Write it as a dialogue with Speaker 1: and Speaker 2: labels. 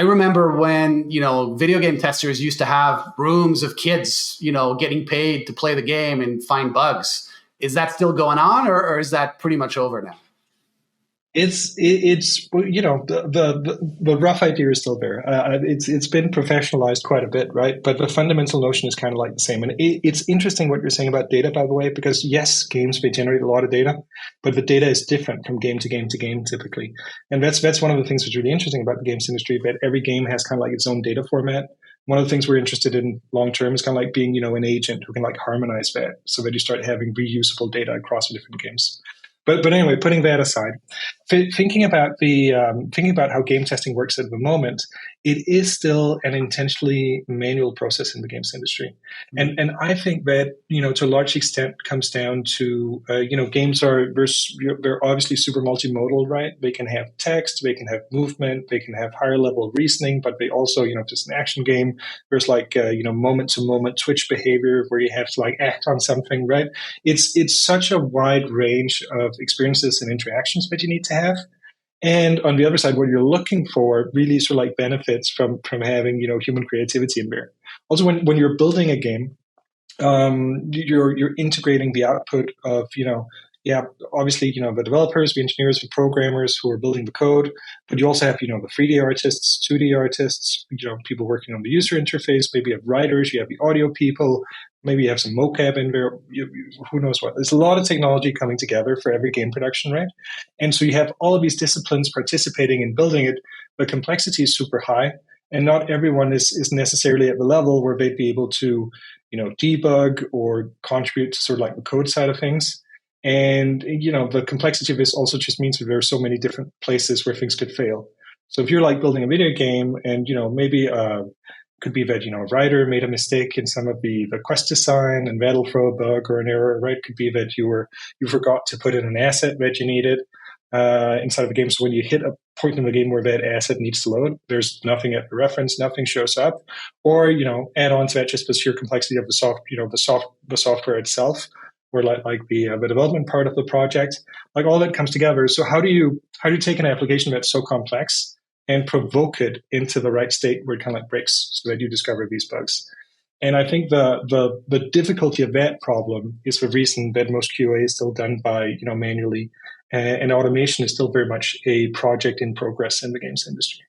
Speaker 1: I remember when, video game testers used to have rooms of kids, getting paid to play the game and find bugs. Is that still going on, or is that pretty much over now?
Speaker 2: It's the rough idea is still there. It's been professionalized quite a bit, right? But the fundamental notion is kind of like the same. And it's interesting what you're saying about data, by the way, because yes, games may generate a lot of data, but the data is different from game to game to game typically. And that's one of the things that's really interesting about the games industry. That every game has kind of like its own data format. One of the things we're interested in long term is kind of like being, an agent who can like harmonize that so that you start having reusable data across the different games. But anyway, putting that aside, thinking about how game testing works at the moment, it is still an intentionally manual process in the games industry, and I think that to a large extent comes down to games they're obviously super multimodal, right? They can have text, they can have movement, they can have higher level reasoning, but they also if it's an action game, there's like moment to moment twitch behavior where you have to like act on something, right? It's such a wide range of experiences and interactions that you need to have. And on the other side, what you're looking for really sort of like benefits from having human creativity in there. Also, when you're building a game, you're integrating the output of obviously the developers, the engineers, the programmers who are building the code, but you also have the 3D artists, 2D artists, people working on the user interface. Maybe you have writers, you have the audio people, maybe you have some mocap in there. Who knows what? There's a lot of technology coming together for every game production, right? And so you have all of these disciplines participating in building it. The complexity is super high, and not everyone is necessarily at the level where they'd be able to debug or contribute to sort of like the code side of things. And the complexity of this also just means that there are so many different places where things could fail. So if you're like building a video game and maybe could be that a writer made a mistake in some of the quest design and that'll throw a bug or an error, right? Could be that you forgot to put in an asset that you needed inside of the game. So when you hit a point in the game where that asset needs to load, there's nothing at the reference, nothing shows up, or add on to that just the sheer complexity of the software itself, or like the development part of the project, like all that comes together. So how do you take an application that's so complex and provoke it into the right state where it kind of like breaks so that you discover these bugs? And I think the difficulty of that problem is the reason that most QA is still done by manually, and automation is still very much a project in progress in the games industry.